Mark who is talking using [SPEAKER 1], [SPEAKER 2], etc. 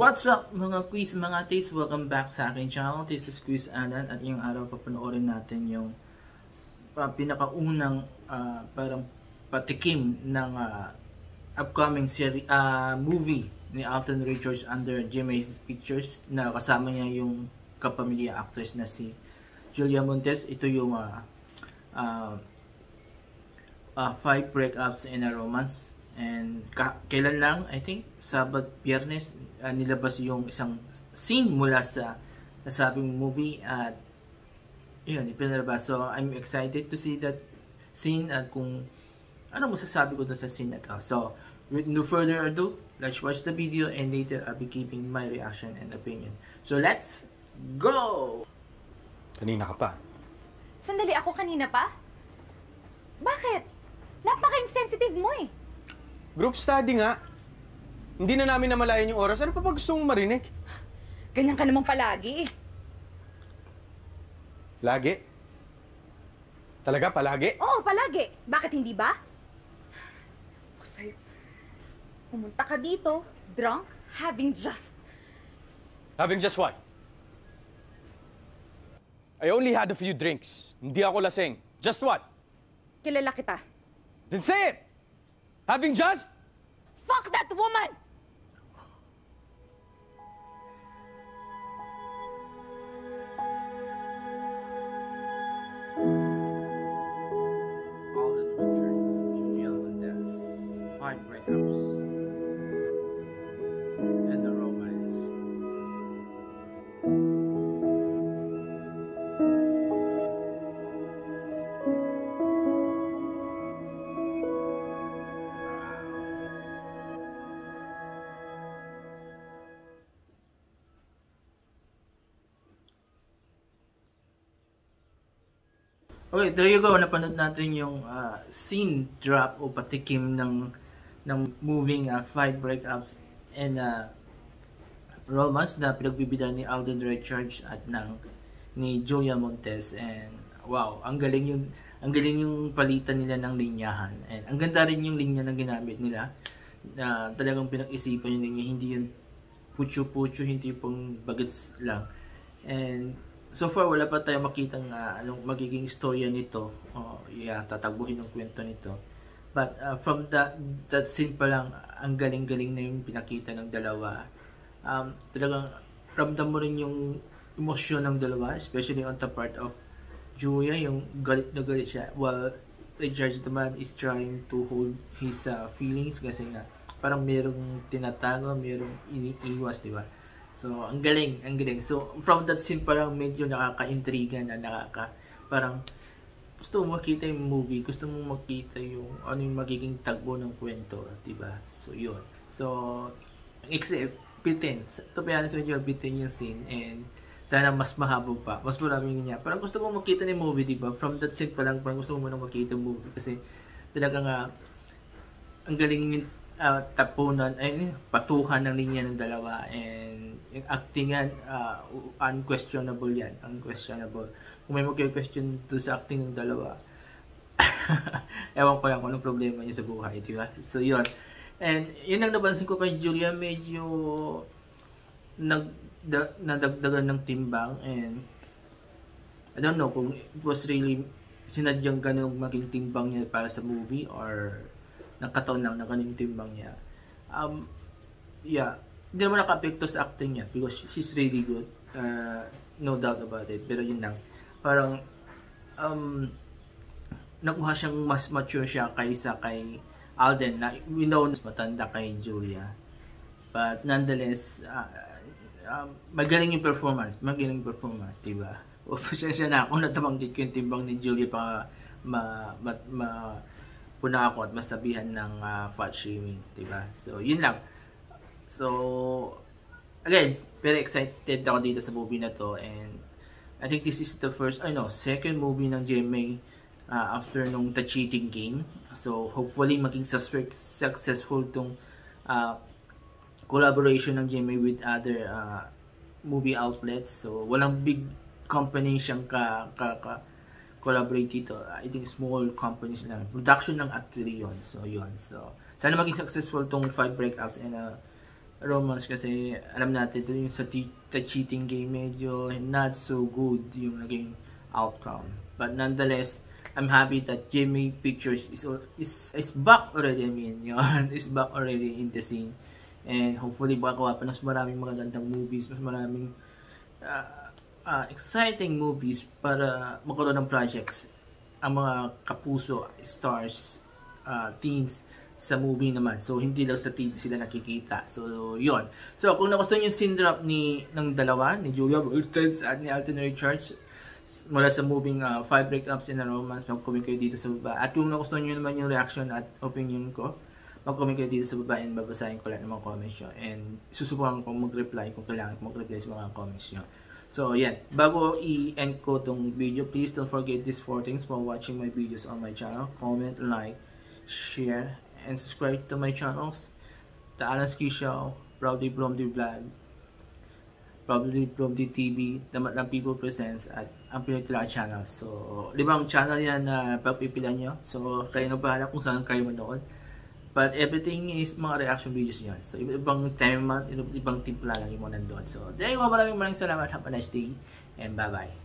[SPEAKER 1] What's up mga quiz, mga taste? Welcome back sa akin channel. This is Quiz Anan at ngayong araw papanoorin natin yung pinakaunang parang patikim ng upcoming movie ni Alden Richards under GMA Pictures na kasama niya yung kapamilya actress na si Julia Montes. Ito yung 5 breakups in a romance. And kailan lang, I think, Biyernes, nilabas yung isang scene mula sa nasabing movie at yun, ipinalabas. So, I'm excited to see that scene at kung ano masasabi ko doon sa scene na to. So, with no further ado, let's watch the video and later I'll be giving my reaction and opinion. So, let's go!
[SPEAKER 2] Kanina ka pa.
[SPEAKER 3] Sandali, ako kanina pa? Bakit? Napaka-insensitive mo eh.
[SPEAKER 2] Group study nga. Hindi na namin namalayan yung oras. Ano pa gusto mong marinig?
[SPEAKER 3] Ganyan ka naman palagi eh.
[SPEAKER 2] Lagi? Talaga, palagi?
[SPEAKER 3] Oo, palagi. Bakit hindi ba? Ako sa'yo. Pumunta ka dito, drunk, having just
[SPEAKER 2] what? I only had a few drinks. Hindi ako lasing. Just what?
[SPEAKER 3] Kilala kita.
[SPEAKER 2] Then say it! Having just?
[SPEAKER 3] Fuck that woman!
[SPEAKER 1] Alden Richards, Julia Montes, 5 breakups and a romance. Okay, there you go. Napanood natin yung scene drop o patikim ng moving 5 breakups and romance na pinagbibida ni Alden Richards at ni Julia Montes. And wow, ang galing yung palitan nila ng linyahan. And ang ganda rin yung linya na ginamit nila. Na talagang pinag-isipan yung linya, hindi yung putyo-putyo, hindi pong bagets lang. And so far, wala pa tayo makitang anong magiging istorya nito. Tatagbuhin ng kwento nito. But from that scene pa lang, ang galing-galing na yung pinakita ng dalawa. Talagang ramdam mo rin yung emosyon ng dalawa, especially on the part of Julia, yung galit na galit siya. While Richard naman is trying to hold his feelings kasi nga parang merong tinatago, merong iniiwas, di ba? So, ang galing. So, from that scene parang medyo nakaka-intriga na parang gusto mo makita yung movie, gusto mo makita yung ano yung magiging tagbo ng kwento, diba? So, yun. So, except, bitin. To be honest with you, bitin yung scene and sana mas mahabog pa. Mas maraming niya. Parang gusto ko makita ng movie, diba? From that scene pa lang, parang gusto ko muna makita yung movie kasi talaga nga ang galing yung tapunan, patuhan ng linya ng dalawa and yung actingan, unquestionable yan. Unquestionable. Kung may mag-question to sa acting ng dalawa, ewan ko lang kung anong problema niya sa buhay, diba? So, yun. And yun ang nabansin ko kay Julia, medyo nadagdagan ng timbang and I don't know kung it was really sinadyang ganun maging timbang niya para sa movie or nagkataon lang na ganun yung timbang niya. Hindi naman naka-apekto sa acting niya because she's really good. No doubt about it. Pero yun lang. Parang nakuha siyang mas mature siya kaysa kay Alden na we know mas matanda kay Julia. But nonetheless, magaling yung performance. Diba? O pasensya na ako natabanggit ko yung timbang ni Julia pa puna ako at masabihan ng fat shaming, diba? So, yun lang. So, again, very excited ako dito sa movie na to and I think this is the second movie ng GMA after nung The Cheating Game. So, hopefully maging successful tong collaboration ng GMA with other movie outlets. So, walang big company siyang collaborate dito. I think small companies lang. Production ng actually yun. So, yun. So, sana maging successful tong 5 breakups and romance kasi alam natin ito yung sa the cheating game medyo not so good yung naging outcome. But nonetheless, I'm happy that Jimmy Pictures is back already. I mean, yun, is back already in the scene. And hopefully magawa pa ng mas maraming magagandang movies, mas maraming exciting movies para magkaroon ng projects ang mga kapuso, stars, teens sa movie naman. So, hindi lang sa TV sila nakikita. So, yun. So, kung nagustuhan yung scene drop ng dalawa, ni Julia Roberts at ni Alton Richards, mula sa moving 5 Breakups in a Romance, mag-comment kayo dito sa baba. At kung nagustuhan nyo naman yung reaction at opinion ko, mag-comment kayo dito sa baba and babasahin ko lang ng mga comments nyo. And susubukan ko mag-reply kung kailangan ko mag-reply sa mga comments nyo. So, yan. Bago i-end ko tong video, please don't forget these 4 things for watching my videos on my channel. Comment, like, share, and subscribe to my channels. The Alan Ski Show, Proudly Blondie Vlog, Proudly Blondie TV, The Matlang People Presents, at ang Pinoy Tila Channel. So, 5 channel yan na pagpipilan nyo. So, kayo na bahala kung saan kayo manood. But everything is mga reaction videos nyo. So, ibang tema, ibang timpla lang yung mga nandun. So, there you go. Maraming salamat. Have a nice day. And bye-bye.